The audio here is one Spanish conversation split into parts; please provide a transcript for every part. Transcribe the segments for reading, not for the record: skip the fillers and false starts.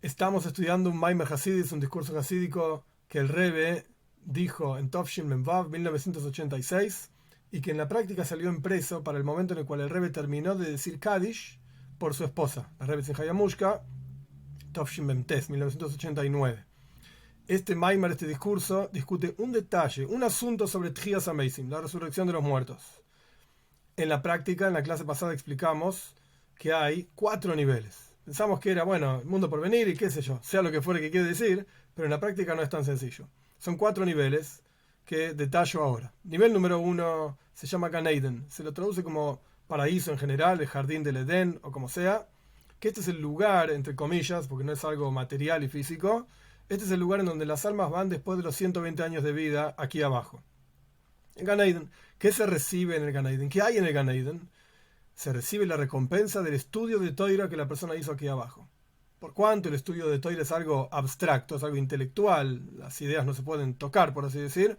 Estamos estudiando un Maimer Hasidis, un discurso hasídico que el Rebbe dijo en Tovshin Memvav 1986 y que en la práctica salió impreso para el momento en el cual el Rebbe terminó de decir Kaddish por su esposa, la Rebbe Hayamushka, Tovshin Memtes 1989. Este Maimer, este discurso, discute un detalle, un asunto sobre Tchias Hameisim, la resurrección de los muertos. En la práctica, en la clase pasada explicamos que hay 4 niveles. Pensamos que era, bueno, el mundo por venir y qué sé yo, sea lo que fuere que quiere decir, pero en la práctica no es tan sencillo. Son 4 niveles que detallo ahora. Nivel número 1 se llama Gan Eden, se lo traduce como paraíso en general, el jardín del Edén o como sea, que este es el lugar, entre comillas, porque no es algo material y físico, este es el lugar en donde las almas van después de los 120 años de vida aquí abajo. En Gan Eden, ¿qué se recibe en el Gan Eden? ¿Qué hay en el Gan Eden? Se recibe la recompensa del estudio de Toira que la persona hizo aquí abajo. Por cuanto el estudio de Toira es algo abstracto, es algo intelectual, las ideas no se pueden tocar, por así decir,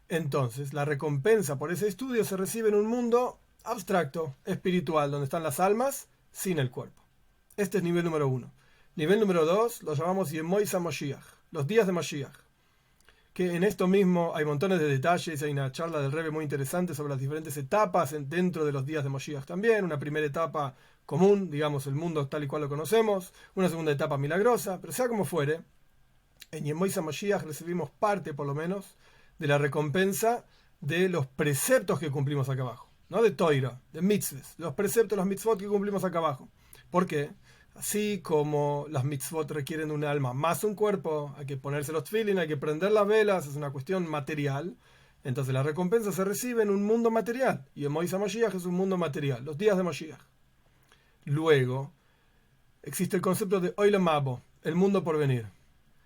entonces la recompensa por ese estudio se recibe en un mundo abstracto, espiritual, donde están las almas sin el cuerpo. Este es nivel número 1. Nivel número 2 lo llamamos Yemois HaMoshiach, los días de Mashiach. Que en esto mismo hay montones de detalles, hay una charla del Rebbe muy interesante sobre las diferentes etapas dentro de los días de Moshiach también, una primera etapa común, digamos, el mundo tal y cual lo conocemos, una segunda etapa milagrosa, pero sea como fuere, en Yemois HaMoshiach recibimos parte, por lo menos, de la recompensa de los preceptos que cumplimos acá abajo, no de Toira, de mitzvahs, los preceptos, los mitzvot que cumplimos acá abajo. ¿Por qué? Así como las mitzvot requieren un alma más un cuerpo, hay que ponerse los tefilin, hay que prender las velas, es una cuestión material. Entonces la recompensa se recibe en un mundo material. Y en Moisés Mashiach es un mundo material, los días de Mashiach. Luego, existe el concepto de Olam Mabo, el mundo por venir.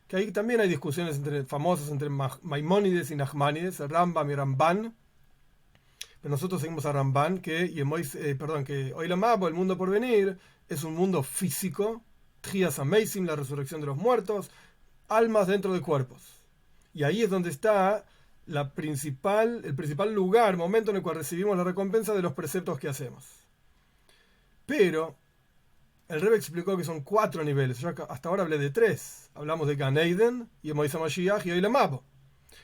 Que ahí también hay discusiones famosas entre Maimónides y Nachmanides, el Rambam y Ramban. Pero nosotros seguimos a Ramban, que Olam Mabo, el mundo por venir, es un mundo físico, Tchias Hameisim, la resurrección de los muertos, almas dentro de cuerpos. Y ahí es donde está el principal lugar, momento en el cual recibimos la recompensa de los preceptos que hacemos. Pero el Rebbe explicó que son 4 niveles. Yo hasta ahora hablé de 3. Hablamos de Gan Eden, y Moisés Mashiach y Olam Mabo.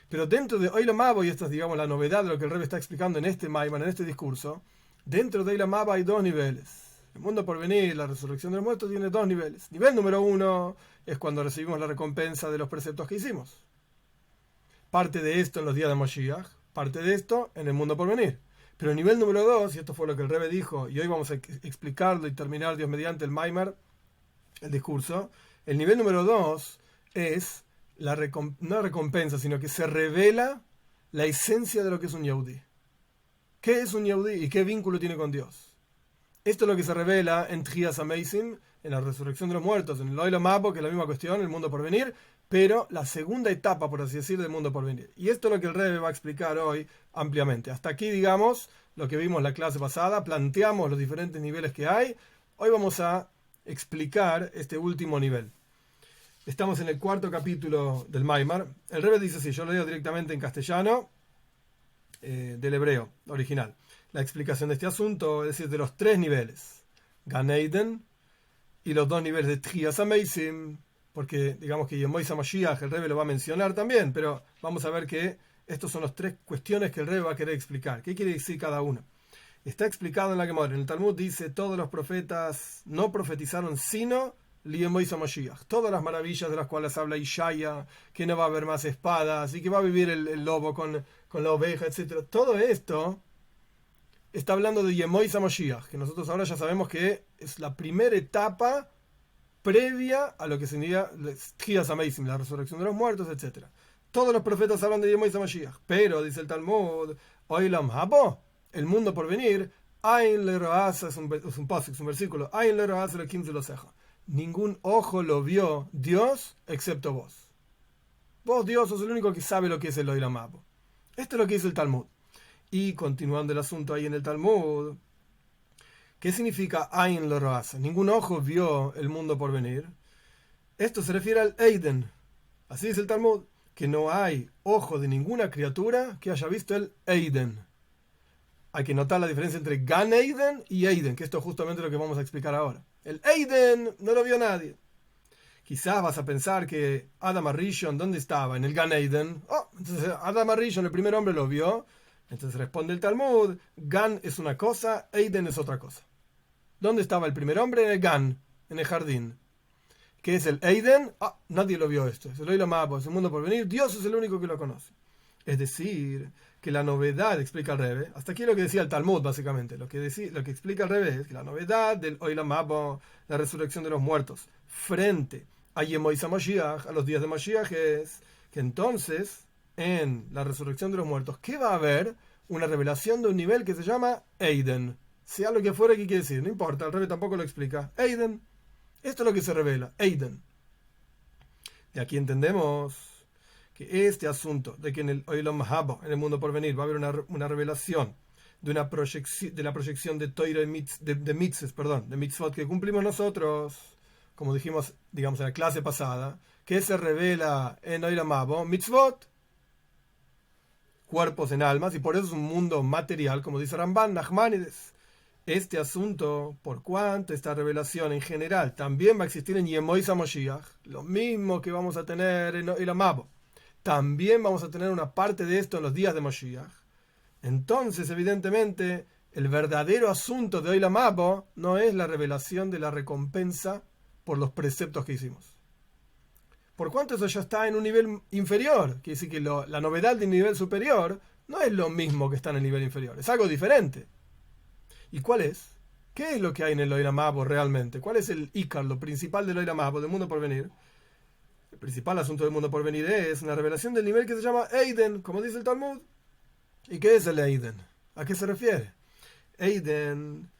Pero dentro de Olam Mabo, y esta es, digamos, la novedad de lo que el Rebbe está explicando en este Maiman, en este discurso, dentro de Olam Mabo hay 2 niveles. El mundo por venir, la resurrección de los muertos, tiene 2 niveles. Nivel número 1 es cuando recibimos la recompensa de los preceptos que hicimos. Parte de esto en los días de Moshiach, parte de esto en el mundo por venir. Pero el nivel número 2, y esto fue lo que el Rebbe dijo, y hoy vamos a explicarlo y terminar, Dios mediante, el Maimer, el discurso. El nivel número 2 es no recompensa, sino que se revela la esencia de lo que es un Yehudi. ¿Qué es un Yehudi y qué vínculo tiene con Dios? Esto es lo que se revela en Tchias Hameisim, en la resurrección de los muertos, en el Olam Mabo, que es la misma cuestión, el mundo por venir, pero la segunda etapa, por así decir, del mundo por venir. Y esto es lo que el Rebbe va a explicar hoy ampliamente. Hasta aquí, digamos, lo que vimos la clase pasada, planteamos los diferentes niveles que hay. Hoy vamos a explicar este último nivel. Estamos en el 4º capítulo del Maimar. El Rebbe dice así, yo lo leo directamente en castellano, del hebreo original. La explicación de este asunto, es decir, de los 3 niveles, Gan Eden y los 2 niveles de Tchias Hameisim, porque digamos que Yemois HaMashiach el Rebbe lo va a mencionar también, pero vamos a ver que estos son las 3 cuestiones que el Rebbe va a querer explicar. ¿Qué quiere decir cada una? Está explicado en la Gemara. En el Talmud dice, todos los profetas no profetizaron sino Yemois HaMashiach. Todas las maravillas de las cuales habla Ishaya, que no va a haber más espadas y que va a vivir el lobo con la oveja, etc. Todo esto está hablando de Yemois HaMashiach, que nosotros ahora ya sabemos que es la primera etapa previa a lo que sería Tchias Hameisim, la resurrección de los muertos, etc. Todos los profetas hablan de Yemois HaMashiach, pero, dice el Talmud, Olam Habo, el mundo por venir, Ain le roaz, es un versículo, Ain le roaz le kim lo seja. Ningún ojo lo vio Dios excepto vos. Vos, Dios, sos el único que sabe lo que es el Olam Habo. Esto es lo que dice el Talmud. Y continuando el asunto ahí en el Talmud, ¿qué significa Ain lo roasa? Ningún ojo vio el mundo por venir. Esto se refiere al Eiden. Así dice el Talmud, que no hay ojo de ninguna criatura que haya visto el Eiden. Hay que notar la diferencia entre Gan Eden y Eiden, que esto es justamente lo que vamos a explicar ahora. El Eiden no lo vio nadie. Quizás vas a pensar que Adam Arishon, ¿dónde estaba? En el Gan Eden. Oh, entonces Adam Arishon, el primer hombre, lo vio. Entonces responde el Talmud, Gan es una cosa, Eden es otra cosa. ¿Dónde estaba el primer hombre? En el Gan, en el jardín. ¿Qué es el Eden? Ah, nadie lo vio esto. Es el Olam Haba, es el mundo por venir. Dios es el único que lo conoce. Es decir, que la novedad, explica el Rebbe, hasta aquí lo que decía el Talmud, básicamente. Lo que explica el Rebbe es que la novedad del Olam Haba, la resurrección de los muertos, frente a Yemois HaMashiach, a los días de Mashiach, es que entonces, en la resurrección de los muertos, ¿qué va a haber? Una revelación de un nivel que se llama Eiden. Sea lo que fuera que quiere decir, no importa, el Rebbe tampoco lo explica. Eiden. Esto es lo que se revela, Eiden. Y aquí entendemos que este asunto de que en el Olam Haba, en el mundo por venir, va a haber una revelación de la proyección de Toira de mitzvot que cumplimos nosotros, como dijimos, digamos, en la clase pasada, que se revela en Olam Haba, mitzvot, cuerpos en almas, y por eso es un mundo material, como dice Ramban, Nachmanides. Este asunto, por cuanto esta revelación en general también va a existir en Yemois HaMashiach, lo mismo que vamos a tener en Olam Haba, también vamos a tener una parte de esto en los días de Mashiach. Entonces, evidentemente, el verdadero asunto de Olam Haba no es la revelación de la recompensa por los preceptos que hicimos. Por cuanto eso ya está en un nivel inferior, quiere decir que la novedad del nivel superior no es lo mismo que está en el nivel inferior, es algo diferente. ¿Y cuál es? ¿Qué es lo que hay en el Olam Haba realmente? ¿Cuál es el Ikar, lo principal del Olam Haba, del mundo por venir? El principal asunto del mundo por venir es una revelación del nivel que se llama Eiden, como dice el Talmud. ¿Y qué es el Eiden? ¿A qué se refiere? Eiden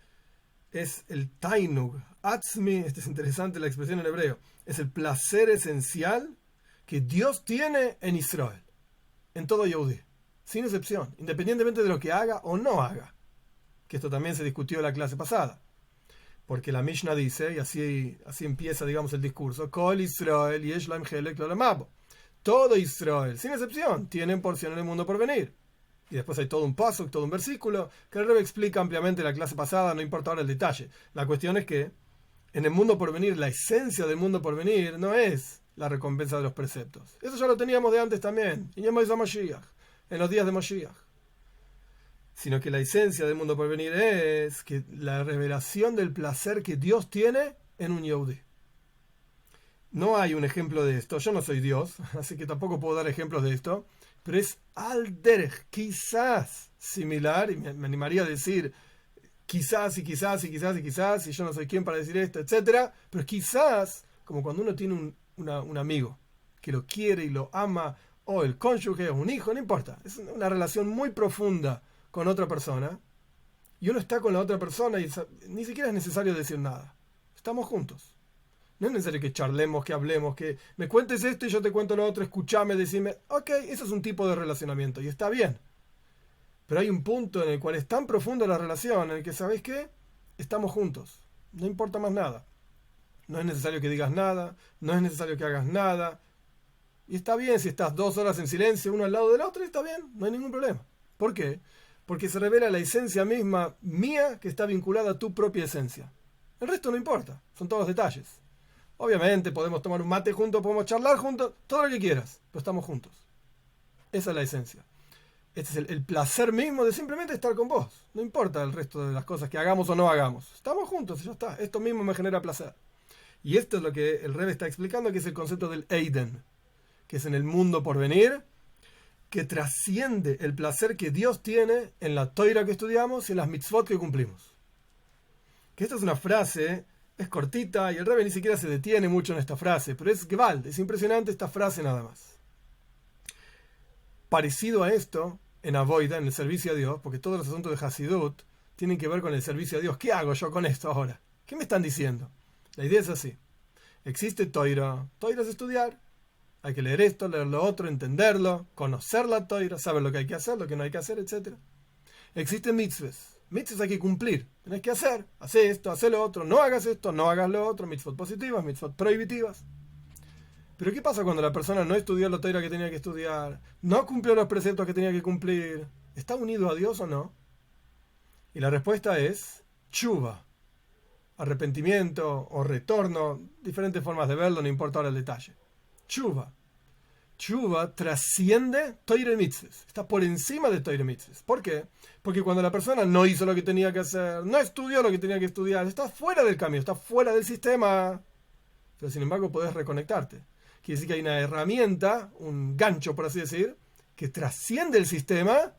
es el Tainug, Atzmi, esta es interesante la expresión en hebreo, es el placer esencial que Dios tiene en Israel, en todo Yehudí, sin excepción, independientemente de lo que haga o no haga. Que esto también se discutió en la clase pasada. Porque la Mishnah dice, y así empieza, digamos, el discurso, Kol Israel yesh lahem chelek l'olam haba. Todo Israel, sin excepción, tienen porción en el mundo por venir. Y después hay todo un paso, todo un versículo, que el Rebbe explica ampliamente en la clase pasada, no importa ahora el detalle. La cuestión es que en el mundo por venir, la esencia del mundo por venir no es la recompensa de los preceptos. Eso ya lo teníamos de antes también, en los días de Mashiach. Sino que la esencia del mundo por venir es que la revelación del placer que Dios tiene en un Yehudí. No hay un ejemplo de esto, yo no soy Dios, así que tampoco puedo dar ejemplos de esto, pero es al derech, quizás similar, y me animaría a decir quizás y quizás y quizás y quizás, y yo no soy quien para decir esto, etcétera, pero quizás, como cuando uno tiene un amigo que lo quiere y lo ama, o el cónyuge, o un hijo, no importa, es una relación muy profunda con otra persona, y uno está con la otra persona y ni siquiera es necesario decir nada. Estamos juntos. No es necesario que charlemos, que hablemos, que me cuentes esto y yo te cuento lo otro, escuchame, decime, ok, eso es un tipo de relacionamiento y está bien. Pero hay un punto en el cual es tan profunda la relación en el que, ¿sabes qué? Estamos juntos. No importa más nada. No es necesario que digas nada, no es necesario que hagas nada. Y está bien si estás 2 horas en silencio uno al lado del otro, está bien, no hay ningún problema. ¿Por qué? Porque se revela la esencia misma mía que está vinculada a tu propia esencia. El resto no importa, son todos detalles. Obviamente podemos tomar un mate juntos, podemos charlar juntos, todo lo que quieras, pero estamos juntos. Esa es la esencia. Este es el placer mismo de simplemente estar con vos. No importa el resto de las cosas que hagamos o no hagamos. Estamos juntos, ya está. Esto mismo me genera placer. Y esto es lo que el Rebbe está explicando, que es el concepto del Eiden, que es en el mundo por venir, que trasciende el placer que Dios tiene en la Toira que estudiamos y en las mitzvot que cumplimos. Que esta es una frase, es cortita y el Rebbe ni siquiera se detiene mucho en esta frase, pero es gewalt, es impresionante esta frase nada más. Parecido a esto, en Avoida, en el servicio a Dios, porque todos los asuntos de Hasidut tienen que ver con el servicio a Dios. ¿Qué hago yo con esto ahora? ¿Qué me están diciendo? La idea es así. Existe Toira. Toira es estudiar. Hay que leer esto, leer lo otro, entenderlo, conocer la Toira, saber lo que hay que hacer, lo que no hay que hacer, etc. Existen mitzvahs. Mitzvahs hay que cumplir. Tienes que hacer. Haz esto, haz lo otro. No hagas esto, no hagas lo otro. Mitzvot positivas, mitzvot prohibitivas. Pero ¿qué pasa cuando la persona no estudió la Toira que tenía que estudiar? No cumplió los preceptos que tenía que cumplir. ¿Está unido a Dios o no? Y la respuesta es tshuva. arrepentimiento o retorno, diferentes formas de verlo, no importa ahora el detalle. Tshuva. Tshuva trasciende Torah y Mitzvos, está por encima de Torah y Mitzvos. ¿Por qué? Porque cuando la persona no hizo lo que tenía que hacer, no estudió lo que tenía que estudiar, está fuera del camino, está fuera del sistema, pero sin embargo podés reconectarte. Quiere decir que hay una herramienta, un gancho por así decir, que trasciende el sistema,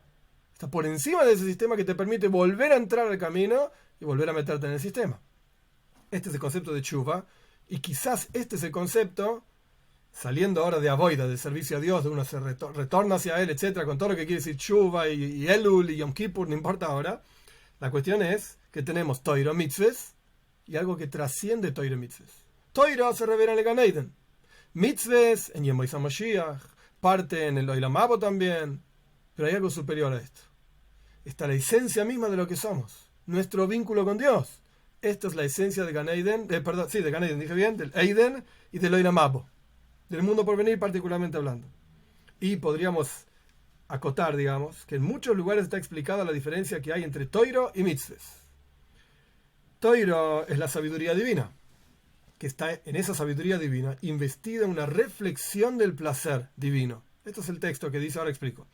está por encima de ese sistema que te permite volver a entrar al camino y volver a meterte en el sistema. Este es el concepto de Tshuva, y quizás este es el concepto, saliendo ahora de Avoida, del servicio a Dios, de uno se retorna hacia Él, etcétera, con todo lo que quiere decir Tshuva y Elul y Yom Kippur, no importa ahora. La cuestión es que tenemos Torah Mitzvos y algo que trasciende Torah Mitzvos. Torah se revela en el Gan Eden. Mitzvos en Yom Mashiach, parte en el Olam Haba también, pero hay algo superior a esto. Está la esencia misma de lo que somos, nuestro vínculo con Dios. Esta es la esencia de Gan Eden, de Gan Eden, dije bien, del Eden y del Olam Haba, del mundo por venir particularmente hablando. Y podríamos acotar, digamos, que en muchos lugares está explicada la diferencia que hay entre Toiro y Mitzvos. Toiro es la sabiduría divina, que está en esa sabiduría divina investida en una reflexión del placer divino. Esto es el texto que dice, ahora explico.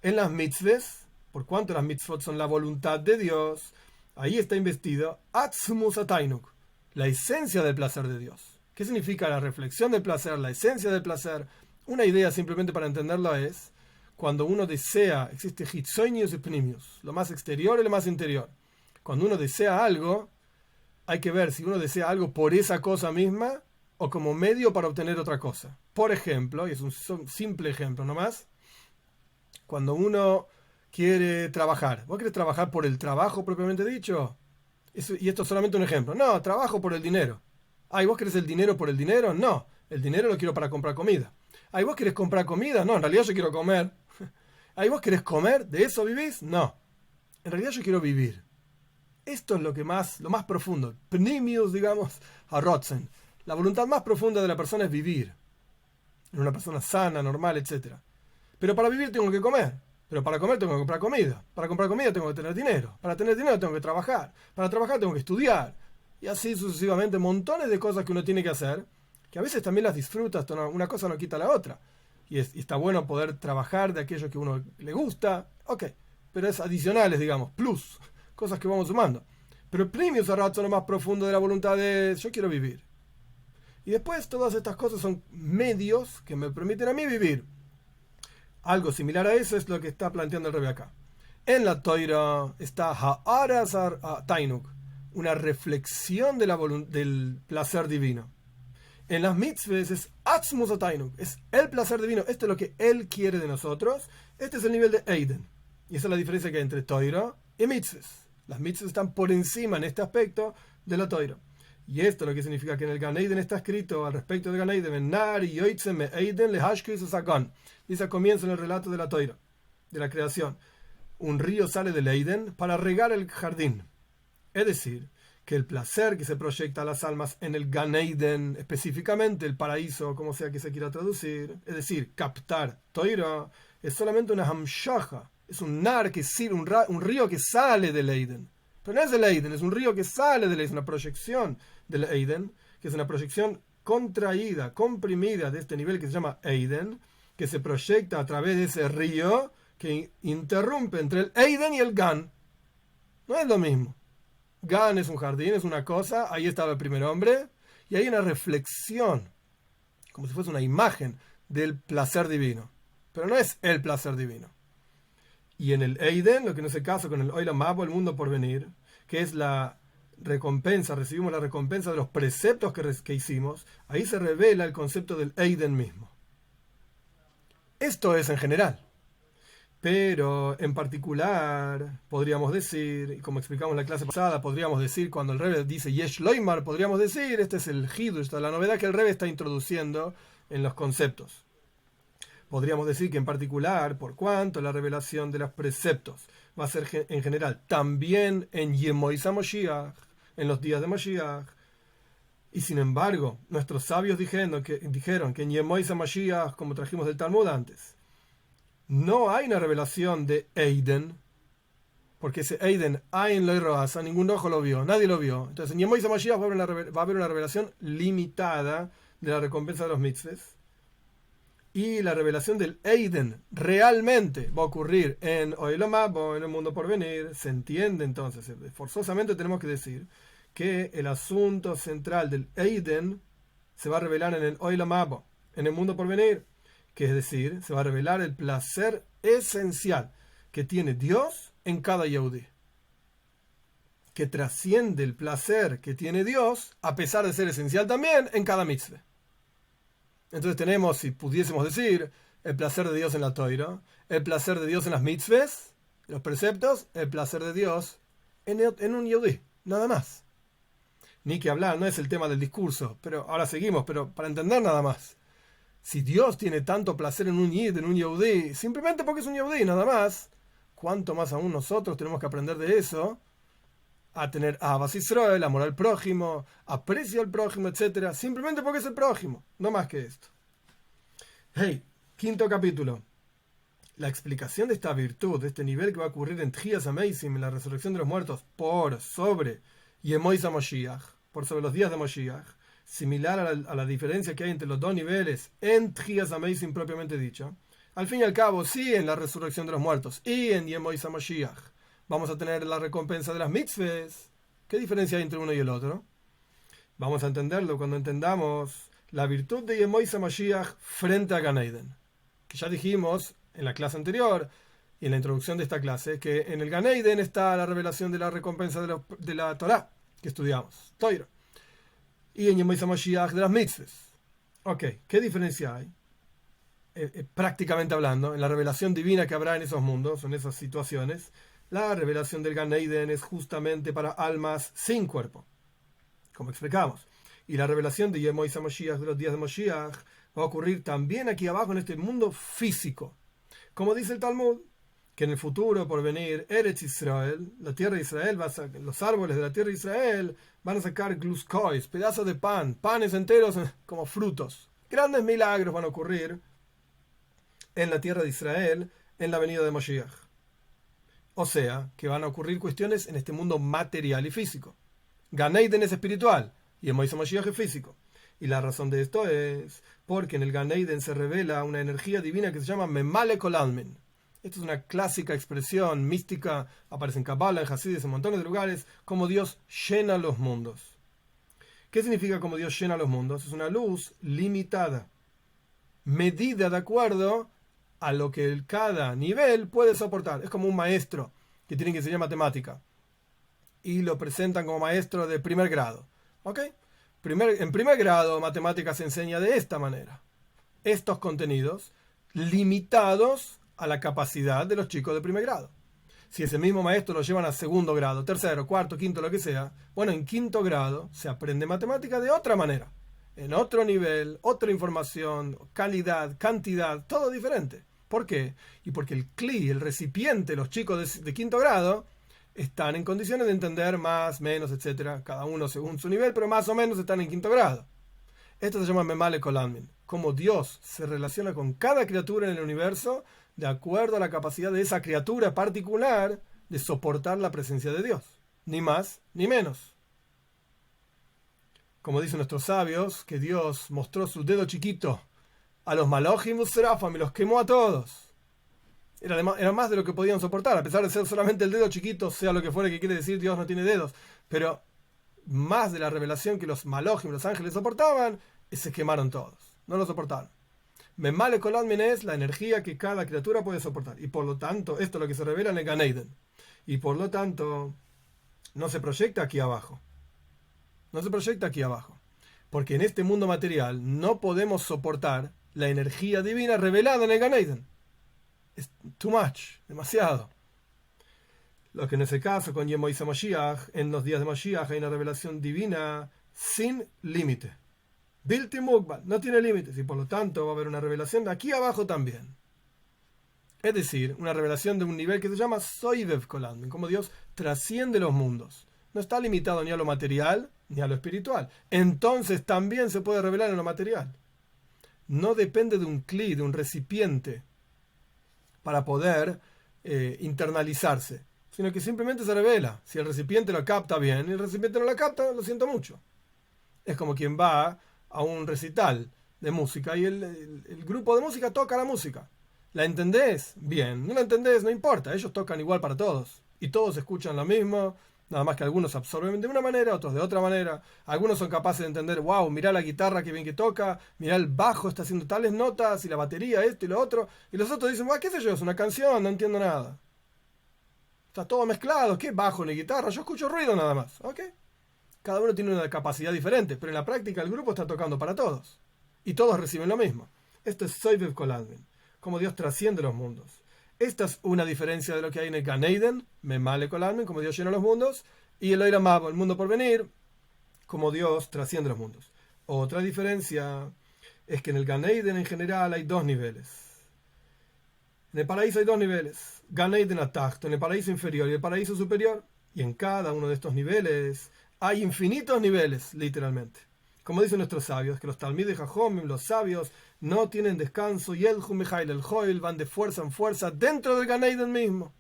En las Mitzvos, por cuanto las Mitzvot son la voluntad de Dios, ahí está investido Atzmus Atainuk, la esencia del placer de Dios. ¿Qué significa la reflexión del placer, la esencia del placer? Una idea simplemente para entenderlo es, cuando uno desea, existe Hitzoinius y Pnimius, lo más exterior y lo más interior. Cuando uno desea algo, hay que ver si uno desea algo por esa cosa misma o como medio para obtener otra cosa. Por ejemplo, y es un simple ejemplo nomás, cuando uno quiere trabajar, ¿vos querés trabajar por el trabajo propiamente dicho? Y esto es solamente un ejemplo. No, trabajo por el dinero. ¿Y vos querés el dinero por el dinero? No, el dinero lo quiero para comprar comida. ¿Y vos querés comprar comida? No, en realidad yo quiero comer. ¿Y vos querés comer? ¿De eso vivís? No, en realidad yo quiero vivir. Esto es lo más profundo. Pnimius, digamos, Harotzen. La voluntad más profunda de la persona es vivir. En una persona sana, normal, etc. Pero para vivir tengo que comer. Pero para comer tengo que comprar comida. Para comprar comida tengo que tener dinero. Para tener dinero tengo que trabajar. Para trabajar tengo que estudiar. Y así sucesivamente, montones de cosas que uno tiene que hacer, que a veces también las disfrutas, una cosa no quita la otra. Y está bueno poder trabajar de aquello que a uno le gusta, ok, pero es adicionales, digamos, plus, cosas que vamos sumando. Pero el premio Sarrazo, lo más profundo de la voluntad es, yo quiero vivir. Y después todas estas cosas son medios que me permiten a mí vivir. Algo similar a eso es lo que está planteando el Rebbe acá. En la Toira está Ha'aras Tainuk, una reflexión de del placer divino. En las mitzvahs es Atzmus Atainuk, es el placer divino. Esto es lo que Él quiere de nosotros. Este es el nivel de Eiden. Y esa es la diferencia que hay entre Toira y mitzvahs. Las mitzvahs están por encima en este aspecto de la Toira. Y esto es lo que significa que en el Gan Eden está escrito al respecto del Gan Eden, Nari Yoitzem me Eiden le Hashkis Sagan. Dice al comienzo en el relato de la Toira, de la creación. Un río sale del Eiden para regar el jardín. Es decir, que el placer que se proyecta a las almas en el Gan Eden, específicamente el paraíso, como sea que se quiera traducir, es decir, captar Toira, es solamente una hamshaja, es un nar que sirve, un río que sale del Eiden. Pero no es del Eiden, es un río que sale del Eiden, es una proyección del Eiden, que es una proyección contraída, comprimida de este nivel que se llama Eiden, que se proyecta a través de ese río que interrumpe entre el Eiden y el Gan. No es lo mismo. Gan es un jardín, es una cosa, ahí estaba el primer hombre, y hay una reflexión, como si fuese una imagen del placer divino. Pero no es el placer divino. Y en el Eiden, lo que no se casa con el Olam Haba, el mundo por venir, que es la recompensa, recibimos la recompensa de los preceptos que hicimos, ahí se revela el concepto del Eiden mismo. Esto es en general. Pero en particular, podríamos decir, y como explicamos en la clase pasada, podríamos decir, cuando el Rebbe dice Yesh Loimar, podríamos decir, este es el Hidush, la novedad que el Rebbe está introduciendo en los conceptos. Podríamos decir que en particular, por cuanto la revelación de los preceptos va a ser en general también en Yemoisa Moshiach, en los días de Moshiach, y sin embargo, nuestros sabios dijeron que en Yemoisa Moshiach, como trajimos del Talmud antes, no hay una revelación de Eiden, porque ese Eiden Ain lo Roasa, ningún ojo lo vio, nadie lo vio. Entonces en Yemois HaMashiach va a haber una revelación limitada de la recompensa de los mitzvahs. Y la revelación del Eiden realmente va a ocurrir en Olam Haba, en el mundo por venir. Se entiende entonces, forzosamente tenemos que decir que el asunto central del Eiden se va a revelar en el Olam Haba, en el mundo por venir, que es decir, se va a revelar el placer esencial que tiene Dios en cada Yehudí, que trasciende el placer que tiene Dios, a pesar de ser esencial también, en cada mitzvah. Entonces tenemos, si pudiésemos decir, el placer de Dios en la Toira, el placer de Dios en las mitzvahs, los preceptos, el placer de Dios en un Yehudí, nada más. Ni que hablar, no es el tema del discurso, pero ahora seguimos, pero para entender nada más. Si Dios tiene tanto placer en un Yid, en un Yehudí, simplemente porque es un Yehudí, nada más, ¿cuánto más aún nosotros tenemos que aprender de eso? A tener Ahavas Israel, amor al prójimo, aprecio al prójimo, etc. Simplemente porque es el prójimo, no más que esto. Hey, quinto capítulo. La explicación de esta virtud, de este nivel que va a ocurrir en Tchias HaMeisim, en la resurrección de los muertos, por sobre Yemois HaMoshiach, por sobre los días de Moshiach, similar a la diferencia que hay entre los dos niveles en Tchias HaMeisim propiamente dicho. Al fin y al cabo, sí, en la resurrección de los muertos y en Yemois HaMoshiach vamos a tener la recompensa de las mitzvahs. ¿Qué diferencia hay entre uno y el otro? Vamos a entenderlo cuando entendamos la virtud de Yemois HaMashiach frente a Gan Eden. Que ya dijimos en la clase anterior y en la introducción de esta clase que en el Gan Eden está la revelación de la recompensa de la Torah que estudiamos, Toira. Y en Yemois HaMashiach de las mitzvahs. Ok, ¿qué diferencia hay? Prácticamente hablando, en la revelación divina que habrá en esos mundos, en esas situaciones, la revelación del Gan Eden es justamente para almas sin cuerpo, como explicamos. Y la revelación de Yemois HaMashiach, de los días de Moshiach, va a ocurrir también aquí abajo en este mundo físico. Como dice el Talmud, que en el futuro, por venir, Eretz Israel, la tierra de Israel, los árboles de la tierra de Israel van a sacar gluskois, pedazos de pan, panes enteros como frutos. Grandes milagros van a ocurrir en la tierra de Israel en la venida de Moshiach. O sea, que van a ocurrir cuestiones en este mundo material y físico. Gan Eden es espiritual y Yemois HaMashiach es físico. Y la razón de esto es porque en el Gan Eden se revela una energía divina que se llama Memale Kol Almin. Esta es una clásica expresión mística, aparece en Kabbalah, en Hasidus, en montones de lugares, como Dios llena los mundos. ¿Qué significa como Dios llena los mundos? Es una luz limitada, medida de acuerdo a lo que cada nivel puede soportar. Es como un maestro que tiene que enseñar matemática y lo presentan como maestro de primer grado. ¿Ok? En primer grado, matemática se enseña de esta manera. Estos contenidos limitados a la capacidad de los chicos de primer grado. Si ese mismo maestro lo llevan a segundo grado, tercero, cuarto, quinto, lo que sea, bueno, en quinto grado se aprende matemática de otra manera. En otro nivel, otra información, calidad, cantidad, todo diferente. ¿Por qué? Y porque el CLI, el recipiente, los chicos de quinto grado, están en condiciones de entender más, menos, etcétera, cada uno según su nivel, pero más o menos están en quinto grado. Esto se llama Memale Kol Almin, cómo Dios se relaciona con cada criatura en el universo de acuerdo a la capacidad de esa criatura particular de soportar la presencia de Dios, ni más ni menos. Como dicen nuestros sabios, que Dios mostró su dedo chiquito a los Malachim Serafim y los quemó a todos. Era más de lo que podían soportar, a pesar de ser solamente el dedo chiquito, sea lo que fuera que quiere decir Dios no tiene dedos, pero más de la revelación que los Malachim, los ángeles soportaban, se quemaron todos, no lo soportaron. Memale Kol Almin es la energía que cada criatura puede soportar, y por lo tanto, esto es lo que se revela en el Gan Eden, y por lo tanto, no se proyecta aquí abajo. No se proyecta aquí abajo, porque en este mundo material no podemos soportar la energía divina revelada en el Gan Eden. Es too much, demasiado. Lo que en ese caso con Yemois HaMashiach, en los días de Mashiach hay una revelación divina sin límite. Bilti Mugbal, no tiene límites, y por lo tanto va a haber una revelación de aquí abajo también. Es decir, una revelación de un nivel que se llama Soivev Kol Almin, como Dios trasciende los mundos. No está limitado ni a lo material ni a lo espiritual. Entonces también se puede revelar en lo material. No depende de un cli, de un recipiente, para poder internalizarse. sino que simplemente se revela. Si el recipiente lo capta bien y el recipiente no lo capta, lo siento mucho. Es como quien va a un recital de música y el grupo de música toca la música. ¿La entendés? Bien. ¿No la entendés? No importa. Ellos tocan igual para todos. Y todos escuchan lo mismo. Nada más que algunos absorben de una manera, otros de otra manera. Algunos son capaces de entender, wow, mirá la guitarra que bien que toca, mirá el bajo está haciendo tales notas, y la batería, esto y lo otro. Y los otros dicen, qué sé yo, es una canción, no entiendo nada. Está todo mezclado, ¿qué bajo ni guitarra? Yo escucho ruido nada más. ¿Ok? Cada uno tiene una capacidad diferente, pero en la práctica el grupo está tocando para todos. Y todos reciben lo mismo. Esto es Soivev Kolalmin, como Dios trasciende los mundos. Esta es una diferencia de lo que hay en el Gan Eden, Memale Kolalmin, como Dios llena los mundos, y el Olam Haba, el mundo por venir, como Dios trasciende los mundos. Otra diferencia es que en el Gan Eden en general hay dos niveles. En el paraíso hay dos niveles. Gan Eden Atachto, en el paraíso inferior y el paraíso superior. Y en cada uno de estos niveles hay infinitos niveles, literalmente. Como dicen nuestros sabios, que los Talmidei Jajomim, los sabios, no tienen descanso y el Jumejail, el Joel, van de fuerza en fuerza dentro del Gan Eden mismo.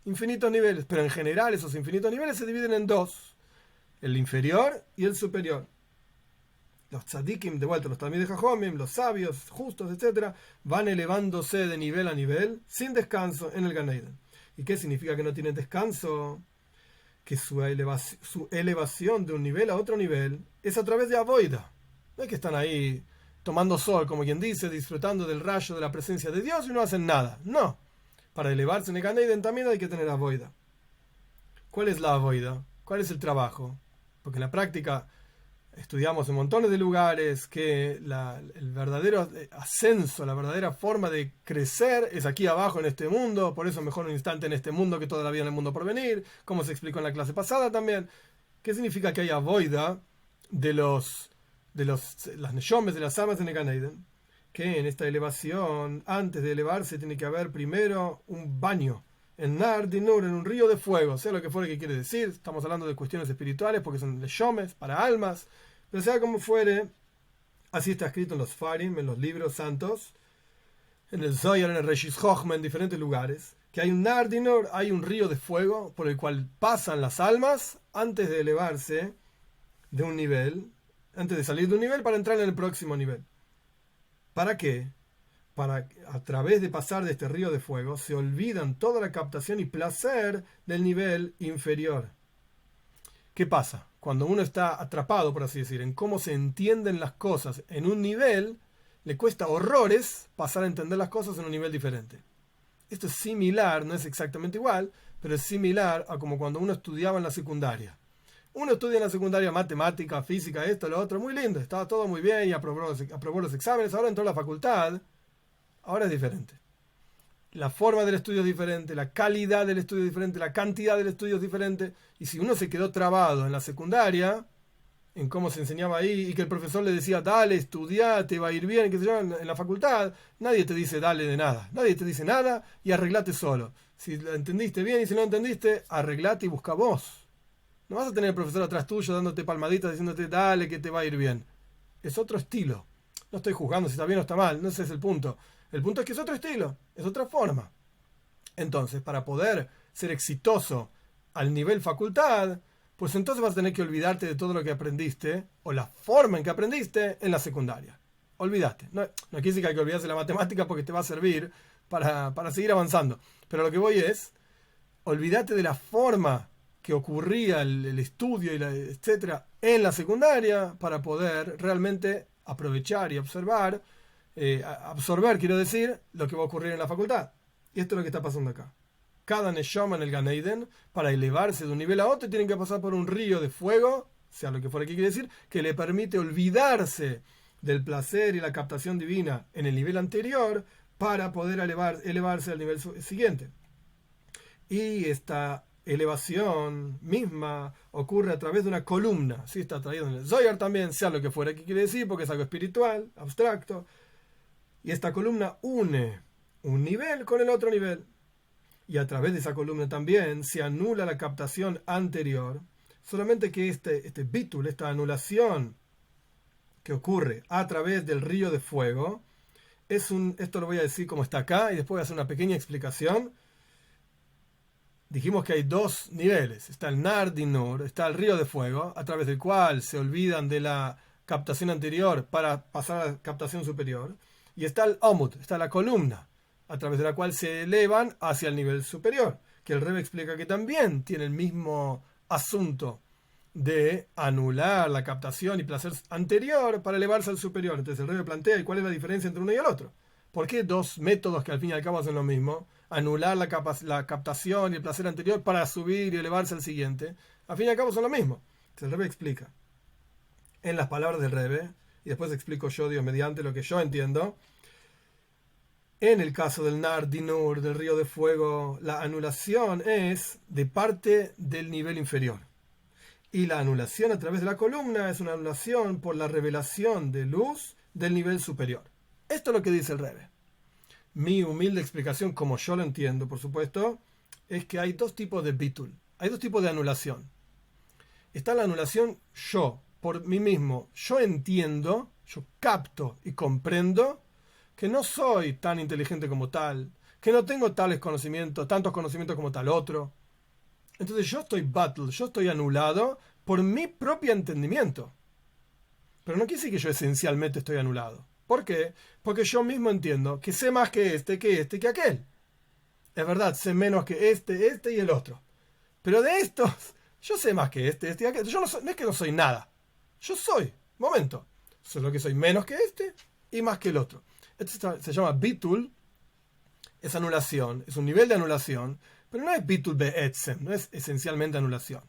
Infinitos niveles, pero en general esos infinitos niveles se dividen en dos: el inferior y el superior. Los tzadikim, de vuelta, los Talmidei Jajomim, los sabios, justos, etc., van elevándose de nivel a nivel sin descanso en el Gan Eden. ¿Y qué significa que no tienen descanso? Que su elevación de un nivel a otro nivel es a través de avoida. No es que están ahí tomando sol, como quien dice, disfrutando del rayo de la presencia de Dios y no hacen nada. No. Para elevarse en el Gan Eden también hay que tener avoida. ¿Cuál es la avoida? ¿Cuál es el trabajo? Porque en la práctica estudiamos en montones de lugares que el verdadero ascenso, la verdadera forma de crecer es aquí abajo en este mundo. Por eso mejor un instante en este mundo que toda la vida en el mundo por venir, como se explicó en la clase pasada también. ¿Qué significa que hay avoida de las neshomes, de las almas en el Gan Eden? Que en esta elevación, antes de elevarse, tiene que haber primero un baño en Nar Dinur, en un río de fuego, sea lo que fuere que quiere decir. Estamos hablando de cuestiones espirituales porque son neshomes para almas, pero sea como fuere, así está escrito en los Farim, en los libros santos, en el Zohar, en el Reshis Chochma, en diferentes lugares, que hay un Nar Dinur, hay un río de fuego por el cual pasan las almas antes de elevarse de un nivel, antes de salir de un nivel para entrar en el próximo nivel. ¿Para qué? Para que a través de pasar de este río de fuego se olvidan toda la captación y placer del nivel inferior. ¿Qué pasa? Cuando uno está atrapado, por así decir, en cómo se entienden las cosas en un nivel, le cuesta horrores pasar a entender las cosas en un nivel diferente. Esto es similar, no es exactamente igual, pero es similar a como cuando uno estudiaba en la secundaria. Uno estudia en la secundaria matemática, física, esto, lo otro, muy lindo, estaba todo muy bien y aprobó los exámenes, ahora entró a la facultad, ahora es diferente. La forma del estudio es diferente, la calidad del estudio es diferente, la cantidad del estudio es diferente, y si uno se quedó trabado en la secundaria, en cómo se enseñaba ahí, y que el profesor le decía, dale, estudia, te va a ir bien, qué sé yo, en la facultad, nadie te dice dale de nada, nadie te dice nada y arreglate solo. Si lo entendiste bien y si no entendiste, arreglate y busca vos. No vas a tener el profesor atrás tuyo dándote palmaditas, diciéndote dale que te va a ir bien. Es otro estilo. No estoy juzgando si está bien o está mal, no ese es el punto. El punto es que es otro estilo, es otra forma. Entonces, para poder ser exitoso al nivel facultad, pues entonces vas a tener que olvidarte de todo lo que aprendiste, o la forma en que aprendiste en la secundaria. Olvídate. No quiere decir que hay que olvidarse de la matemática porque te va a servir para seguir avanzando. Pero lo que voy es, olvídate de la forma que ocurría el estudio, etcétera, en la secundaria para poder realmente aprovechar y observar, absorber, quiero decir, lo que va a ocurrir en la facultad. Y esto es lo que está pasando acá. Cada neshama en el Gan Eden, para elevarse de un nivel a otro, tienen que pasar por un río de fuego, sea lo que fuera que quiere decir, que le permite olvidarse del placer y la captación divina en el nivel anterior para poder elevarse al nivel siguiente. Y esta elevación misma ocurre a través de una columna. ¿Sí? Está traído en el Zohar también, sea lo que fuera que quiere decir, porque es algo espiritual, abstracto. Y esta columna une un nivel con el otro nivel. Y a través de esa columna también se anula la captación anterior. Solamente que este bitul, esta anulación que ocurre a través del río de fuego, esto lo voy a decir como está acá y después voy a hacer una pequeña explicación. dijimos que hay dos niveles. Está el Nar Dinur, está el río de fuego, a través del cual se olvidan de la captación anterior para pasar a la captación superior. Y está el Amud, está la columna, a través de la cual se elevan hacia el nivel superior, que el Rebbe explica que también tiene el mismo asunto de anular la captación y placer anterior para elevarse al superior. Entonces el Rebbe plantea, ¿y cuál es la diferencia entre uno y el otro? ¿Por qué dos métodos que al fin y al cabo hacen lo mismo? Anular la captación y el placer anterior para subir y elevarse al siguiente. Al fin y al cabo son lo mismo. Entonces el Rebbe explica en las palabras del Rebbe, y después explico yo, Dios mediante, lo que yo entiendo. En el caso del Nar Dinur, del río de fuego, la anulación es de parte del nivel inferior. Y la anulación a través de la columna es una anulación por la revelación de luz del nivel superior. Esto es lo que dice el Rebbe. Mi humilde explicación, como yo lo entiendo, por supuesto, es que hay dos tipos de bitul. Hay dos tipos de anulación. Está la anulación yo, por mí mismo. Yo entiendo, yo capto y comprendo que no soy tan inteligente como tal, que no tengo tales conocimientos, tantos conocimientos como tal otro. Entonces yo estoy battle, yo estoy anulado por mi propio entendimiento. Pero no quiere decir que yo esencialmente estoy anulado. ¿Por qué? Porque yo mismo entiendo que sé más que este, que aquel. Es verdad, sé menos que este y el otro. Pero de estos, yo sé más que este y aquel. Yo no es que no soy nada. Yo soy, momento. Solo que soy menos que este y más que el otro. Esto se llama bitul, es anulación, es un nivel de anulación, pero no es bitul be'etzem, no es esencialmente anulación.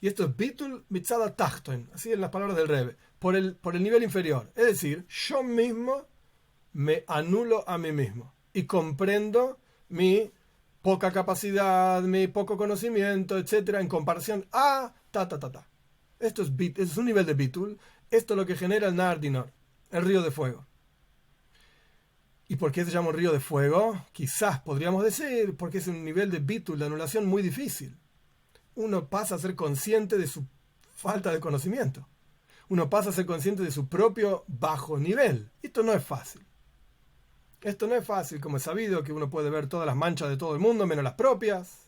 Y esto es bitul mitzada tachton, así en las palabras del Rebbe, por el nivel inferior. Es decir, yo mismo me anulo a mí mismo y comprendo mi poca capacidad, mi poco conocimiento, etcétera, en comparación a ta. Esto es un nivel de bitul. Esto es lo que genera el Nar Dinur, el río de fuego. ¿Y por qué se llama un río de fuego? Quizás podríamos decir porque es un nivel de bitul, de anulación muy difícil. Uno pasa a ser consciente de su falta de conocimiento. Uno pasa a ser consciente de su propio bajo nivel. Esto no es fácil. Esto no es fácil, como es sabido que uno puede ver todas las manchas de todo el mundo, menos las propias.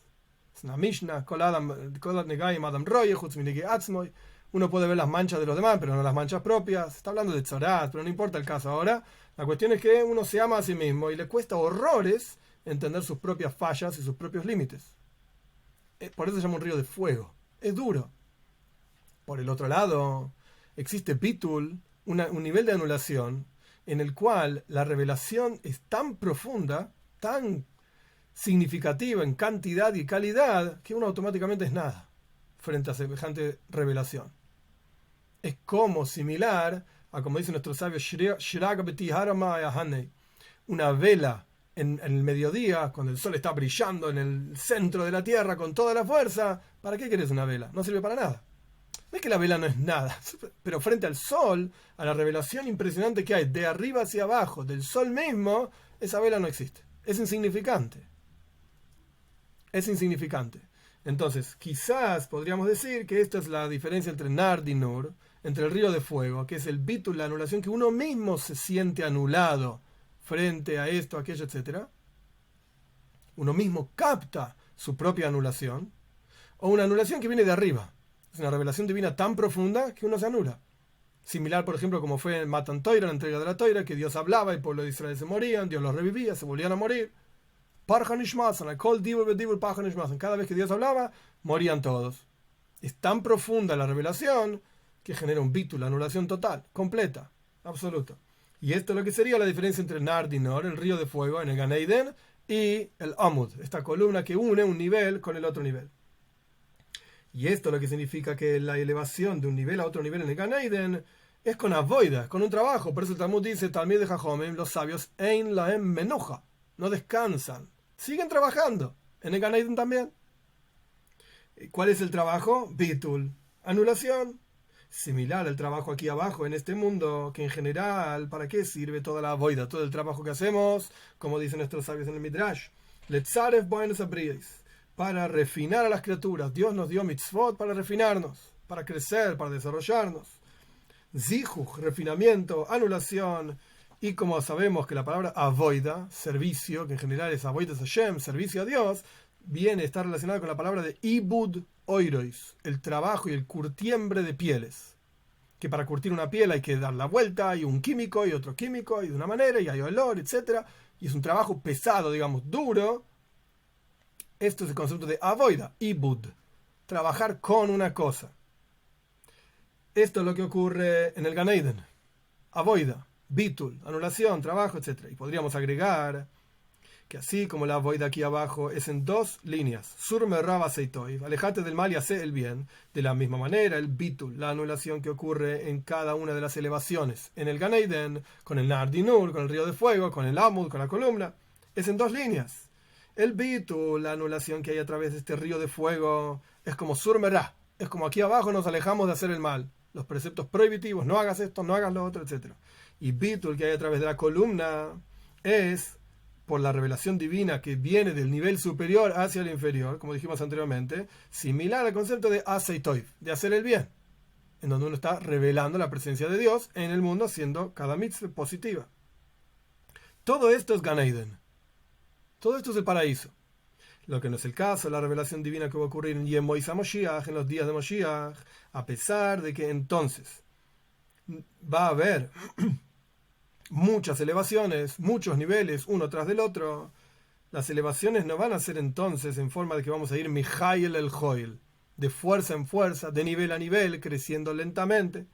Es una Mishnah, uno puede ver las manchas de los demás, pero no las manchas propias. Está hablando de tzorat, pero no importa el caso ahora. La cuestión es que uno se ama a sí mismo y le cuesta horrores entender sus propias fallas y sus propios límites. Por eso se llama un río de fuego. Es duro. Por el otro lado, existe bitul, un nivel de anulación, en el cual la revelación es tan profunda, tan significativa en cantidad y calidad, que uno automáticamente es nada frente a semejante revelación. Es como similar a, como dice nuestro sabio, una vela en el mediodía, cuando el sol está brillando en el centro de la tierra con toda la fuerza. ¿Para qué querés una vela? No sirve para nada. No es que la vela no es nada, pero frente al sol, a la revelación impresionante que hay de arriba hacia abajo, del sol mismo, esa vela no existe. Es insignificante. Es insignificante. Entonces, quizás podríamos decir que esta es la diferencia entre Nar Dinur, entre el río de fuego, que es el bitul, la anulación, que uno mismo se siente anulado frente a esto, aquello, etc. Uno mismo capta su propia anulación, o una anulación que viene de arriba. Es una revelación divina tan profunda que uno se anula. Similar, por ejemplo, como fue en Matan Toira, la entrega de la Toira, que Dios hablaba y el pueblo de Israel se morían, Dios los revivía, se volvían a morir. Cada vez que Dios hablaba, morían todos. Es tan profunda la revelación que genera un bitul, la anulación total, completa, absoluta. Y esto es lo que sería la diferencia entre Nar Dinur, el río de fuego en el Gan Eden, y el Amud, esta columna que une un nivel con el otro nivel. Y esto es lo que significa que la elevación de un nivel a otro nivel en el Gan Eden es con avoida, con un trabajo. Por eso el Talmud dice, Talmid de Jajomim, los sabios, Ein lahem menuja, no descansan, siguen trabajando. En el Gan Eden también. ¿Cuál es el trabajo? Bitul, anulación. Similar al trabajo aquí abajo en este mundo, que en general, ¿para qué sirve toda la avoida, todo el trabajo que hacemos? Como dicen nuestros sabios en el Midrash, Letzarev buenos abrios, para refinar a las criaturas. Dios nos dio mitzvot para refinarnos, para crecer, para desarrollarnos. Zihuch, refinamiento, anulación. Y como sabemos que la palabra avoida, servicio, que en general es avoida Hashem, servicio a Dios, está relacionado con la palabra de ibud oirois, el trabajo y el curtiembre de pieles. Que para curtir una piel hay que dar la vuelta, hay un químico y otro químico, y de una manera, y hay olor, etc. Y es un trabajo pesado, digamos, duro. Esto es el concepto de avoida, ibud, trabajar con una cosa. Esto es lo que ocurre en el Gan Eden. Avoida, bitul, anulación, trabajo, etc. Y podríamos agregar que así como la avoida aquí abajo es en dos líneas, surme raba seitoiv, alejate del mal y hace el bien, de la misma manera el bitul, la anulación que ocurre en cada una de las elevaciones, en el Gan Eden, con el Nardinur, con el río de fuego, con el Amud, con la columna, es en dos líneas. El bitul, la anulación que hay a través de este río de fuego, es como surme ra, es como aquí abajo nos alejamos de hacer el mal, los preceptos prohibitivos, no hagas esto, no hagas lo otro, etc. Y bitul que hay a través de la columna es por la revelación divina que viene del nivel superior hacia el inferior, como dijimos anteriormente, similar al concepto de Aseitoiv, de hacer el bien, en donde uno está revelando la presencia de Dios en el mundo, haciendo cada mitzvah positiva. Todo esto es Gan Eden. Todo esto es el paraíso. Lo que no es el caso, la revelación divina que va a ocurrir en Yem Moisés Moshiach, en los días de Moshiach, a pesar de que entonces va a haber muchas elevaciones, muchos niveles, uno tras del otro. Las elevaciones no van a ser entonces en forma de que vamos a ir Mijail el Joil, de fuerza en fuerza, de nivel a nivel, creciendo lentamente.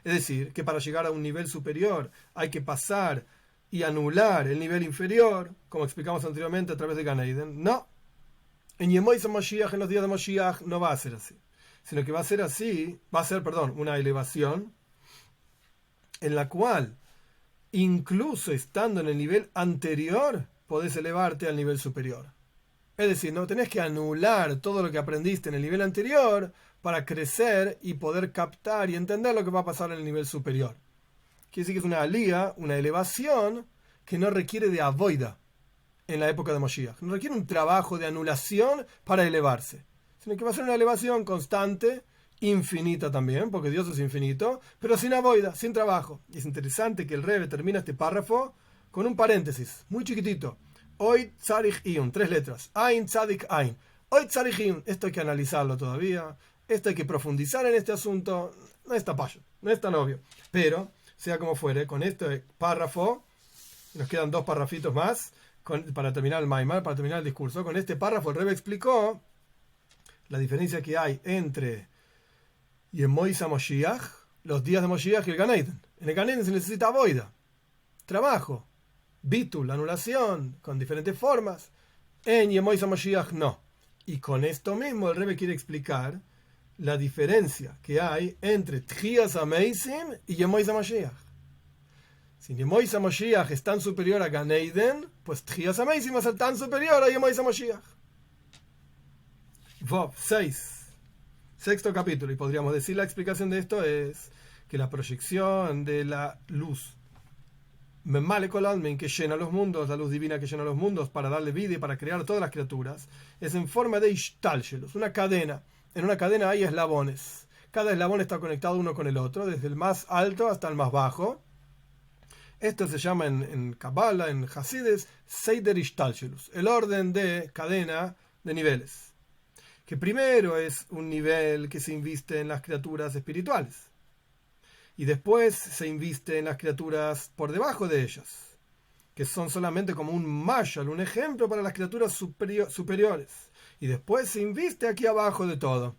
Es decir, que para llegar a un nivel superior hay que pasar y anular el nivel inferior, como explicamos anteriormente a través de Gan Eden. No. En Yemois Moshiach, en los días de Moshiach, no va a ser así. Sino que va a ser una elevación en la cual incluso estando en el nivel anterior, podés elevarte al nivel superior. Es decir, no tenés que anular todo lo que aprendiste en el nivel anterior para crecer y poder captar y entender lo que va a pasar en el nivel superior. Quiere decir que es una alía, una elevación que no requiere de avoida en la época de Moshiach. No requiere un trabajo de anulación para elevarse, sino que va a ser una elevación constante, infinita también, porque Dios es infinito, pero sin avoida, sin trabajo. Y es interesante que el Rebbe termina este párrafo con un paréntesis muy chiquitito. Hoy tzarich iyun, 3 letras. Ain tzadik ain. Hoy tzarich iyun. Esto hay que analizarlo todavía. Esto hay que profundizar en este asunto. No está payo, no es tan obvio. Pero, sea como fuere, con este párrafo, nos quedan 2 párrafitos más para terminar el Maimar, para terminar el discurso. Con este párrafo el Rebbe explicó la diferencia que hay entre y en Moisés Moshiach, los días de Moshiach y el Gan Eden. En el Gan Eden se necesita avoida, trabajo, bitul, anulación, con diferentes formas. En Yemois Moshiach no. Y con esto mismo el Rebbe quiere explicar la diferencia que hay entre Tchias Ameisim y Yemois Moshiach. Si Yemois Moshiach es tan superior a Gan Eden, pues Tchias Ameisim va a ser tan superior a Yemois Moshiach. Vov 6. Sexto capítulo, y podríamos decir la explicación de esto es que la proyección de la luz Memale Kolalmen, que llena los mundos, la luz divina que llena los mundos para darle vida y para crear todas las criaturas, es en forma de Ishtalshelus, una cadena. En una cadena hay eslabones. Cada eslabón está conectado uno con el otro, desde el más alto hasta el más bajo. Esto se llama en Kabbalah, en Hasides, Seider Ishtalshelus, el orden de cadena de niveles. Que primero es un nivel que se inviste en las criaturas espirituales y después se inviste en las criaturas por debajo de ellas, que son solamente como un mashal, un ejemplo para las criaturas superiores, y después se inviste aquí abajo de todo.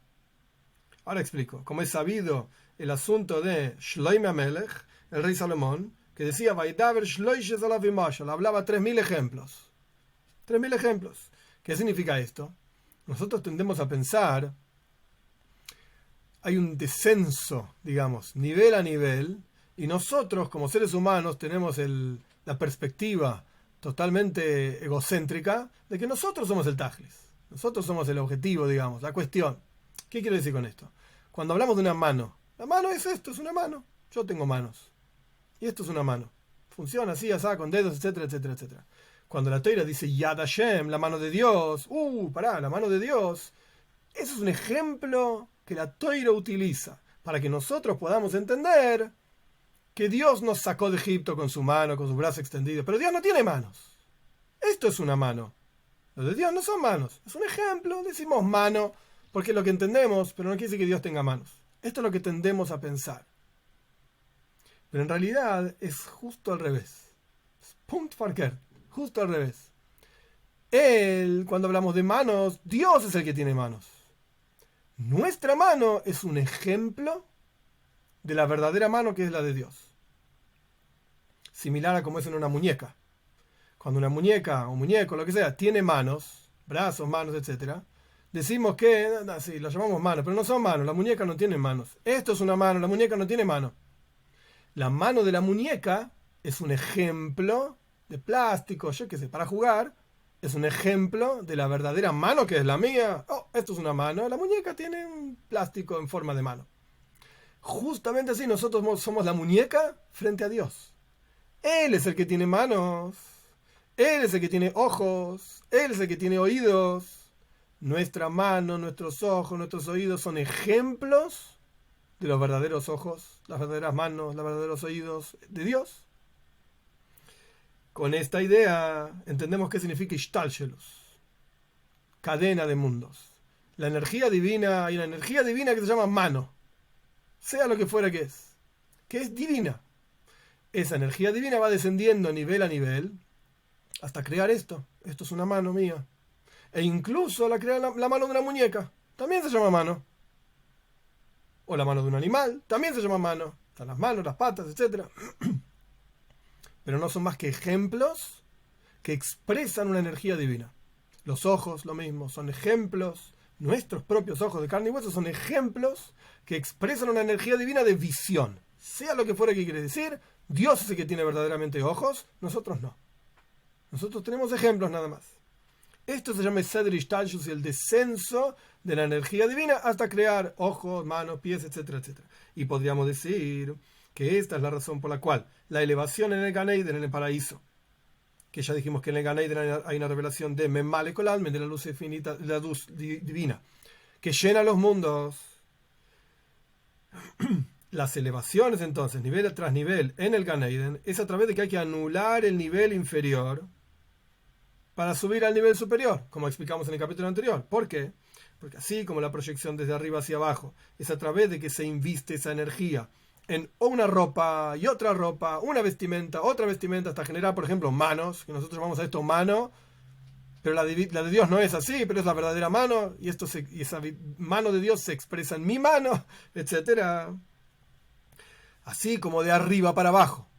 Ahora explico. Como es sabido el asunto de Shloime Amelech, el rey Salomón, que decía Vaidaber Shloishes alav mashal, hablaba 3000 ejemplos. 3000 ejemplos. ¿Qué significa esto? Nosotros tendemos a pensar, hay un descenso, digamos, nivel a nivel, y nosotros como seres humanos tenemos la perspectiva totalmente egocéntrica de que nosotros somos el tajlis, nosotros somos el objetivo, digamos, la cuestión. ¿Qué quiero decir con esto? Cuando hablamos de una mano, la mano es esto, es una mano, yo tengo manos, y esto es una mano, funciona así, así, con dedos, etcétera, etcétera, etcétera. Cuando la Torah dice Yad Hashem, la mano de Dios, la mano de Dios, eso es un ejemplo que la Torah utiliza para que nosotros podamos entender que Dios nos sacó de Egipto con su mano, con su brazo extendido, pero Dios no tiene manos. Esto es una mano. Los de Dios no son manos. Es un ejemplo, decimos mano, porque es lo que entendemos, pero no quiere decir que Dios tenga manos. Esto es lo que tendemos a pensar. Pero en realidad es justo al revés. Punkt verkehrt, justo al revés. Cuando hablamos de manos, Dios es el que tiene manos. Nuestra mano es un ejemplo de la verdadera mano que es la de Dios. Similar a como es en una muñeca. Cuando una muñeca o muñeco, lo que sea, tiene manos, brazos, manos, etc., decimos que, sí, lo llamamos manos, pero no son manos, la muñeca no tiene manos. Esto es una mano, la muñeca no tiene mano. La mano de la muñeca es un ejemplo de plástico, yo qué sé, para jugar. Es un ejemplo de la verdadera mano que es la mía. Oh, esto es una mano, la muñeca tiene un plástico en forma de mano. Justamente así nosotros somos la muñeca frente a Dios. Él es el que tiene manos. Él es el que tiene ojos. Él es el que tiene oídos. Nuestra mano, nuestros ojos, nuestros oídos son ejemplos de los verdaderos ojos, las verdaderas manos, los verdaderos oídos de Dios. Con esta idea entendemos qué significa Ishtalshelus, cadena de mundos. La energía divina, hay una energía divina que se llama mano, sea lo que fuera que es divina. Esa energía divina va descendiendo nivel a nivel hasta crear esto. Esto es una mano mía. E incluso la crea la mano de una muñeca. También se llama mano. O la mano de un animal. También se llama mano. Están las manos, las patas, etc. Pero no son más que ejemplos que expresan una energía divina. Los ojos, lo mismo, son ejemplos. Nuestros propios ojos de carne y hueso son ejemplos que expresan una energía divina de visión. Sea lo que fuera que quiere decir, Dios es el que tiene verdaderamente ojos, nosotros no. Nosotros tenemos ejemplos nada más. Esto se llama Seder Ishtalshus, el descenso de la energía divina hasta crear ojos, manos, pies, etcétera, etcétera. Y podríamos decir que esta es la razón por la cual la elevación en el Gan Eden, en el paraíso, que ya dijimos que en el Gan Eden hay una revelación de Memale Kol Almen, de la luz infinita, de la luz divina, que llena los mundos. Las elevaciones entonces, nivel tras nivel, en el Gan Eden, es a través de que hay que anular el nivel inferior para subir al nivel superior, como explicamos en el capítulo anterior. ¿Por qué? Porque así como la proyección desde arriba hacia abajo es a través de que se inviste esa energía en una ropa y otra ropa, una vestimenta, otra vestimenta, hasta generar, por ejemplo, manos, que nosotros llamamos a esto mano, pero la de Dios no es así, pero es la verdadera mano, y esa mano de Dios se expresa en mi mano, etc. Así como de arriba para abajo.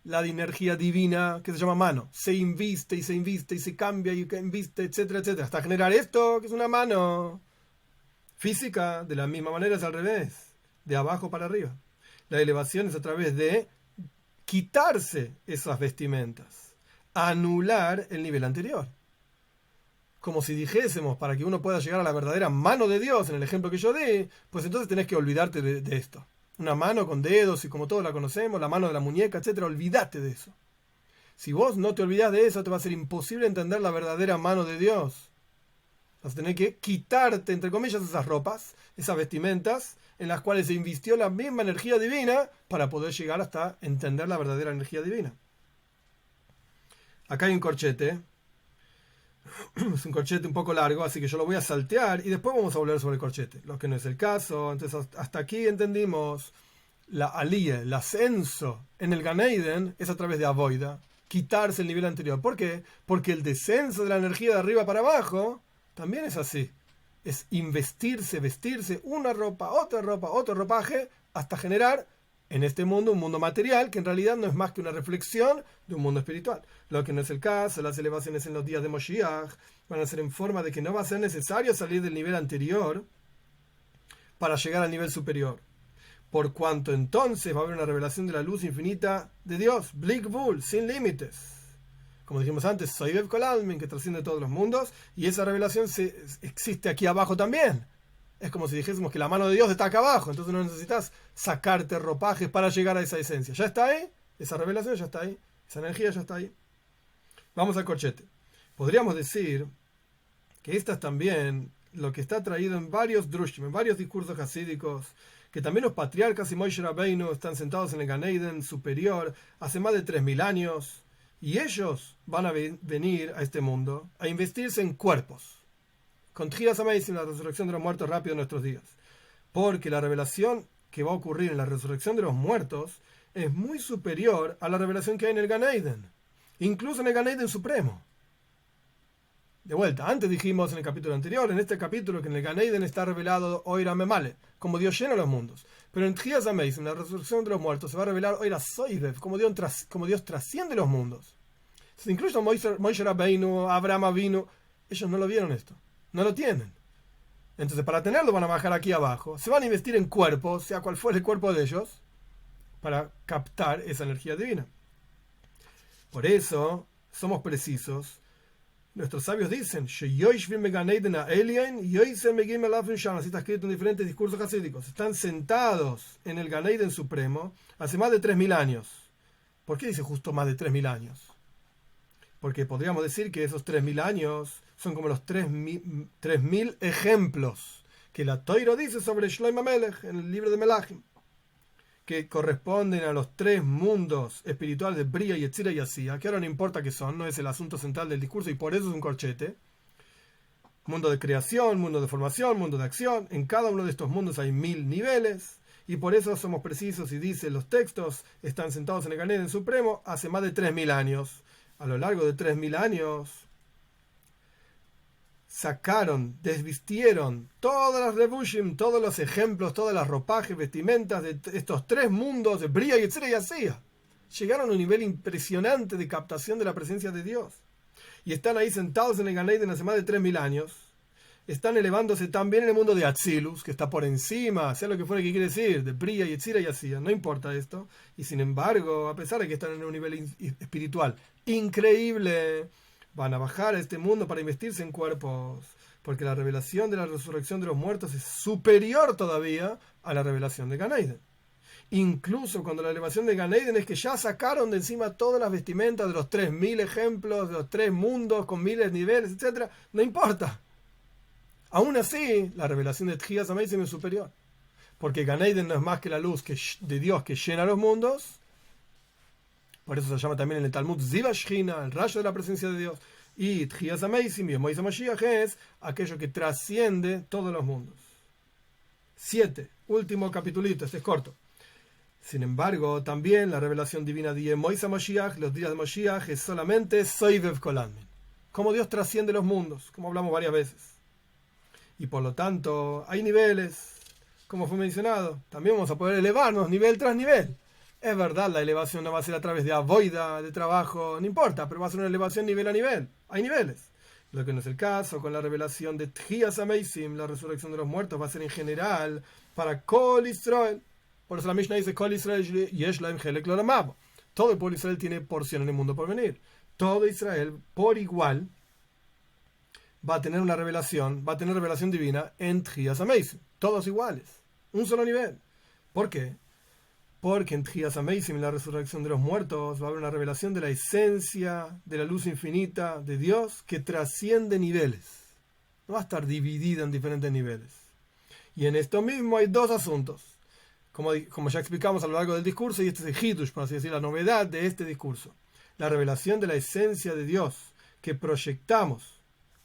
La energía divina que se llama mano se inviste y se inviste y se cambia y inviste, etcétera, etcétera, hasta generar esto que es una mano física. De la misma manera es al revés, de abajo para arriba. La elevación es a través de quitarse esas vestimentas, anular el nivel anterior. Como si dijésemos, para que uno pueda llegar a la verdadera mano de Dios, en el ejemplo que yo di, pues entonces tenés que olvidarte de esto. Una mano con dedos y como todos la conocemos, la mano de la muñeca, etcétera, olvídate de eso. Si vos no te olvidás de eso, te va a ser imposible entender la verdadera mano de Dios. Vas a tener que quitarte, entre comillas, esas ropas, esas vestimentas, en las cuales se invistió la misma energía divina para poder llegar hasta entender la verdadera energía divina. Acá hay un corchete. Es un corchete un poco largo, así que yo lo voy a saltear y después vamos a hablar sobre el corchete, lo que no es el caso. Entonces hasta aquí entendimos la aliyah, el ascenso en el Gan Eden es a través de avoida, quitarse el nivel anterior. ¿Por qué? Porque el descenso de la energía de arriba para abajo también es así, es investirse, vestirse una ropa, otro ropaje, hasta generar en este mundo un mundo material que en realidad no es más que una reflexión de un mundo espiritual. Lo que no es el caso, las elevaciones en los días de Moshiach van a ser en forma de que no va a ser necesario salir del nivel anterior para llegar al nivel superior. Por cuanto entonces va a haber una revelación de la luz infinita de Dios, Blik Bull, sin límites. Como dijimos antes, Soibev Kol Almen, que trasciende todos los mundos, y esa revelación existe aquí abajo también. Es como si dijésemos que la mano de Dios está acá abajo, entonces no necesitas sacarte ropajes para llegar a esa esencia. Ya está ahí, esa revelación ya está ahí, esa energía ya está ahí. Vamos al corchete. Podríamos decir que esta es también lo que está traído en varios drushim, en varios discursos hasídicos, que también los patriarcas y Moshe Rabbeinu están sentados en el Gan Eden superior hace más de 3000 años, Y ellos van a venir a este mundo a investirse en cuerpos. Con Tchias Hameisim, la resurrección de los muertos rápido en nuestros días. Porque la revelación que va a ocurrir en la resurrección de los muertos es muy superior a la revelación que hay en el Gan Eden. Incluso en el Gan Eden supremo. De vuelta, antes dijimos en el capítulo anterior, en este capítulo, que en el Gan Eden está revelado Oira Memale, como Dios llena los mundos. Pero en Tchias Hameisim, en la resurrección de los muertos, se va a revelar Oira Soivev, como Dios trasciende los mundos. Se incluye Moshe Rabbeinu, Abraham Avinu, ellos no lo vieron esto, no lo tienen. Entonces, para tenerlo van a bajar aquí abajo, se van a investir en cuerpos, sea cual fuera el cuerpo de ellos, para captar esa energía divina. Por eso, somos precisos. Nuestros sabios dicen, así está escrito en diferentes discursos hasídicos, están sentados en el Gan Eden supremo hace más de 3000 años. ¿Por qué dice justo más de 3000 años? Porque podríamos decir que esos 3000 años son como los 3000 ejemplos que la Toiro dice sobre Shlomo Melech en el libro de Melachim, que corresponden a los 3 mundos espirituales de Bria, Yetzira y Asía, que ahora no importa qué son, no es el asunto central del discurso y por eso es un corchete. Mundo de creación, mundo de formación, mundo de acción. En cada uno de estos mundos hay 1000 niveles y por eso somos precisos y dicen los textos, están sentados en el Gan Eden supremo hace más de 3000 años. A lo largo de 3000 años sacaron, desvistieron todas las rebushim, todos los ejemplos, todas las ropajes, vestimentas de estos 3 mundos de Bria, Yetzira y Asía. Llegaron a un nivel impresionante de captación de la presencia de Dios. Y están ahí sentados en el Gan Eden hace más de 3000 años. Están elevándose también en el mundo de Atzilus, que está por encima, sea lo que fuera que quiere decir, de Bria, Yetzira y Asía. No importa esto. Y sin embargo, a pesar de que están en un nivel espiritual increíble, van a bajar a este mundo para investirse en cuerpos, porque la revelación de la resurrección de los muertos es superior todavía a la revelación de Gan Eden. Incluso cuando la elevación de Gan Eden es que ya sacaron de encima todas las vestimentas de los 3000 ejemplos, de los 3 mundos con miles de niveles, etc. No importa. Aún así, la revelación de Tchias Hameisim es superior, porque Gan Eden no es más que la luz de Dios que llena los mundos. Por eso se llama también en el Talmud Ziva Shechina, el rayo de la presencia de Dios. Y Tchias Hameisim y Moisés Mashiach es aquello que trasciende todos los mundos. 7. Último capitulito, este es corto. Sin embargo, también la revelación divina de Moisés Mashiach, los días de Mashiach, es solamente Soivev Kolanmin. Como Dios trasciende los mundos, como hablamos varias veces. Y por lo tanto, hay niveles, como fue mencionado. También vamos a poder elevarnos nivel tras nivel. Es verdad, la elevación no va a ser a través de avoida, de trabajo, no importa, pero va a ser una elevación nivel a nivel. Hay niveles. Lo que no es el caso con la revelación de Tchias Hameisim, la resurrección de los muertos, va a ser en general para Kol Israel. Por eso la Mishnah dice, Kol Israel yesh lahem chelek lo lamav. Todo el pueblo de Israel tiene porción en el mundo por venir. Todo Israel, por igual, va a tener una revelación, va a tener revelación divina en Tchias Hameisim. Todos iguales. Un solo nivel. ¿Por qué? Porque en Tchias Hameisim, en la resurrección de los muertos, va a haber una revelación de la esencia, de la luz infinita de Dios que trasciende niveles. No va a estar dividida en diferentes niveles. Y en esto mismo hay 2 asuntos. Como ya explicamos a lo largo del discurso, y este es el Hidush, por así decir, la novedad de este discurso. La revelación de la esencia de Dios que proyectamos.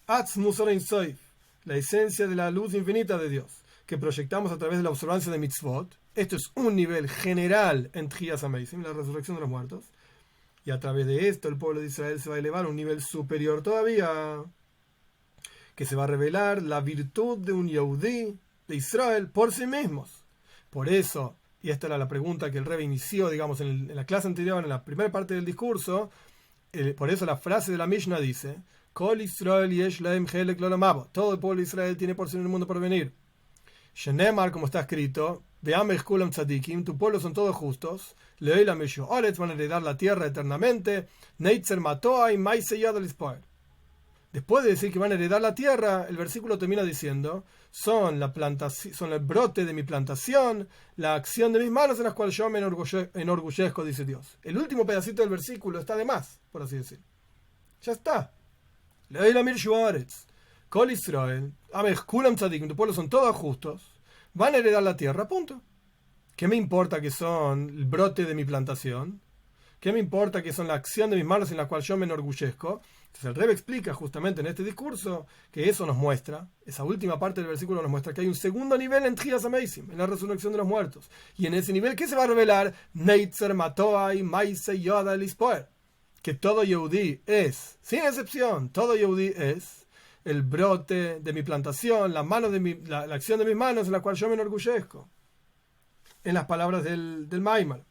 Atzmus Orein Soif, la esencia de la luz infinita de Dios, que proyectamos a través de la observancia de mitzvot. Esto es un nivel general en Tchias Hameisim, la resurrección de los muertos. Y a través de esto el pueblo de Israel se va a elevar a un nivel superior todavía, que se va a revelar la virtud de un Yehudí de Israel por sí mismos. Por eso, y esta era la pregunta que el Rebbe inició, digamos, en la clase anterior, en la primera parte del discurso, por eso la frase de la Mishnah dice, Kol Israel yesh lahem chelek lo lamav. Todo el pueblo de Israel tiene porción en el mundo por venir. Shenemar, como está escrito, Ve'amech kulam tzadikim, tu pueblo son todos justos, Le'olam Oretz, van a heredar la tierra eternamente, Neitzer matoa y maise yad al ispoer. Después de decir que van a heredar la tierra, el versículo termina diciendo, son el brote de mi plantación, la acción de mis manos en las cuales yo me enorgullezco, dice Dios. El último pedacito del versículo está de más, por así decir. Ya está. Le'olam Oretz, Kol Israel, Amech kulam tzadikim, tu pueblo son todos justos, van a heredar la tierra, punto. ¿Qué me importa que son el brote de mi plantación? ¿Qué me importa que son la acción de mis manos en la cual yo me enorgullezco? Entonces el Rebbe explica justamente en este discurso que eso nos muestra, esa última parte del versículo nos muestra que hay un segundo nivel en Tchias Hameisim, en la resurrección de los muertos. Y en ese nivel, ¿qué se va a revelar? Neitzer, Matoai, Maise, Yoda, Lispoer. Que todo Yehudí es, sin excepción, todo Yehudí es el brote de mi plantación, la acción de mis manos en la cual yo me enorgullezco. En las palabras del Maimar,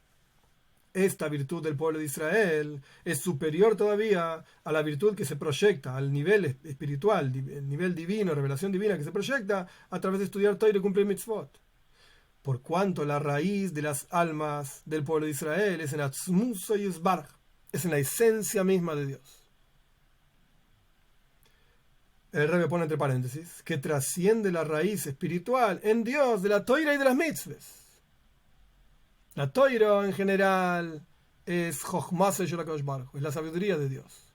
esta virtud del pueblo de Israel es superior todavía a la virtud que se proyecta, al nivel espiritual, el nivel divino, revelación divina que se proyecta a través de estudiar Torah y cumplir mitzvot. Por cuanto la raíz de las almas del pueblo de Israel es en Atzmuso y Esbaraj, es en la esencia misma de Dios. El Rebbe pone entre paréntesis que trasciende la raíz espiritual en Dios de la Torah y de las mitzvahs. La Torah en general es Jochmase Shel HaKadosh Baruj Hu, es la sabiduría de Dios.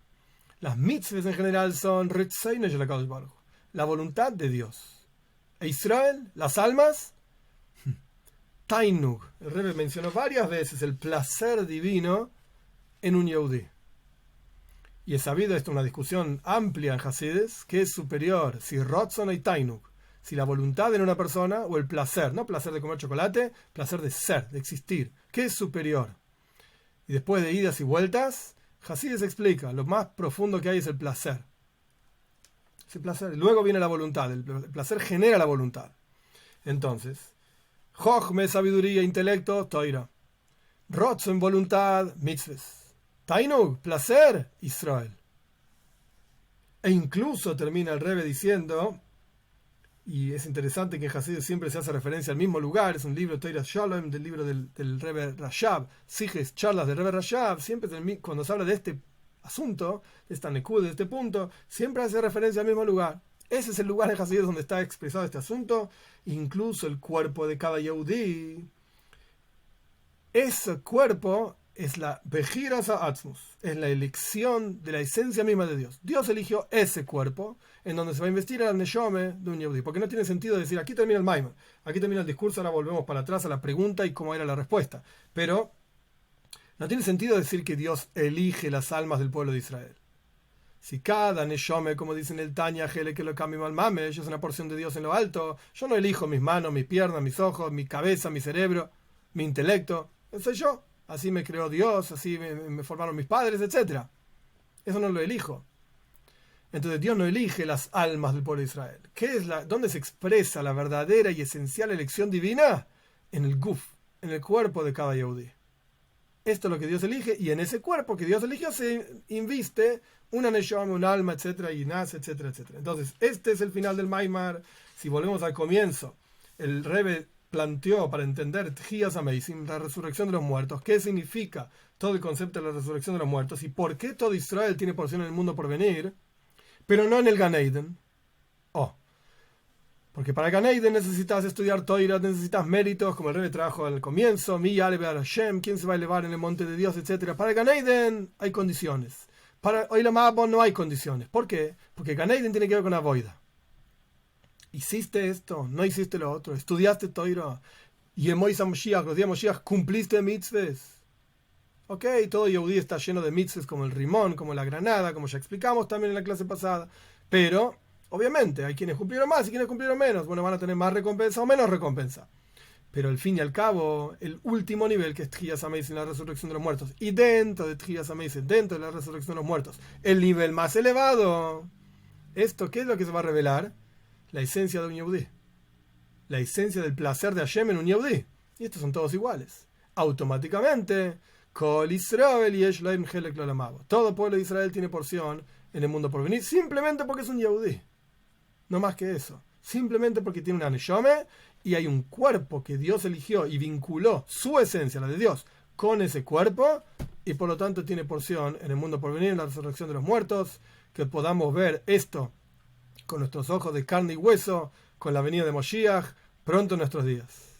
Las mitzvahs en general son Ritzeine Shel HaKadosh Baruj Hu, la voluntad de Dios. E Israel, las almas, Tainug. El Rebbe mencionó varias veces el placer divino en un Yehudí. Y es sabido, esto es una discusión amplia en Hasides, que es superior, si Rotzon y Tainug, si la voluntad en una persona o el placer, no placer de comer chocolate, placer de ser, de existir, ¿qué es superior? Y después de idas y vueltas, Hasides explica, lo más profundo que hay es el placer. Ese placer, luego viene la voluntad, el placer genera la voluntad. Entonces, Jochme, sabiduría, intelecto, Toira. Rotzon, voluntad, mitzvahs. Tainug, placer, Israel. E incluso termina el Rebbe diciendo, y es interesante que en Hasidut siempre se hace referencia al mismo lugar, es un libro Toiras Shalom, del libro del Rebbe Rashab, Sijes, charlas del Rebbe Rashab, siempre cuando se habla de este asunto, de esta nekud, de este punto, siempre hace referencia al mismo lugar. Ese es el lugar en Hasidut donde está expresado este asunto, incluso el cuerpo de cada Yehudí. Ese cuerpo es la Bejiras Atzmus, es la elección de la esencia misma de Dios. Dios eligió ese cuerpo en donde se va a investir el Neshome de un Yehudí, porque no tiene sentido decir, aquí termina el Maimon, aquí termina el discurso, ahora volvemos para atrás a la pregunta y cómo era la respuesta. Pero no tiene sentido decir que Dios elige las almas del pueblo de Israel. Si cada Neshome, como dicen el Tanya, Hele que lo cambie mal mame, es una porción de Dios en lo alto, yo no elijo mis manos, mis piernas, mis ojos, mi cabeza, mi cerebro, mi intelecto, soy yo. Así me creó Dios, así me formaron mis padres, etc. Eso no lo elijo. Entonces Dios no elige las almas del pueblo de Israel. ¿Dónde se expresa la verdadera y esencial elección divina? En el guf, en el cuerpo de cada Yehudí. Esto es lo que Dios elige, y en ese cuerpo que Dios eligió se inviste una neshama, un alma, etc. y nace, etc., etc. Entonces, este es el final del Maimar. Si volvemos al comienzo, el Rebbe planteó para entender Tchias Hameisim, la resurrección de los muertos, qué significa todo el concepto de la resurrección de los muertos y por qué todo Israel tiene porción en el mundo por venir, pero no en el Gan Eden. Porque para Gan Eden necesitas estudiar Torah, necesitas méritos, como el Rebbe trajo al comienzo, Mi Yalebe al Hashem, quién se va a elevar en el monte de Dios, etc. Para Gan Eden hay condiciones. Para Olam Haba no hay condiciones. ¿Por qué? Porque Gan Eden tiene que ver con Avoida. ¿Hiciste esto? ¿No hiciste lo otro? ¿Estudiaste Torah? Y en Moisés Moshiach, los días Moshiach, ¿cumpliste mitzvahs? Ok, todo Yehudí está lleno de mitzvahs como el rimón, como la granada, como ya explicamos también en la clase pasada. Pero, obviamente, hay quienes cumplieron más y quienes cumplieron menos. Bueno, van a tener más recompensa o menos recompensa. Pero al fin y al cabo, el último nivel, que es Tchias Hameisim, la resurrección de los muertos, y dentro de Tchias Hameisim, dentro de la resurrección de los muertos, el nivel más elevado, ¿esto qué es lo que se va a revelar? La esencia de un Yehudí. La esencia del placer de Hashem en un Yehudí. Y estos son todos iguales. Automáticamente, Kol Israel yesh lahem chelek lo olam haba. Todo pueblo de Israel tiene porción en el mundo por venir, simplemente porque es un Yehudí. No más que eso. Simplemente porque tiene una neshome y hay un cuerpo que Dios eligió y vinculó su esencia, la de Dios, con ese cuerpo, y por lo tanto tiene porción en el mundo por venir, en la resurrección de los muertos, que podamos ver esto con nuestros ojos de carne y hueso, con la venida de Moshiach, pronto en nuestros días.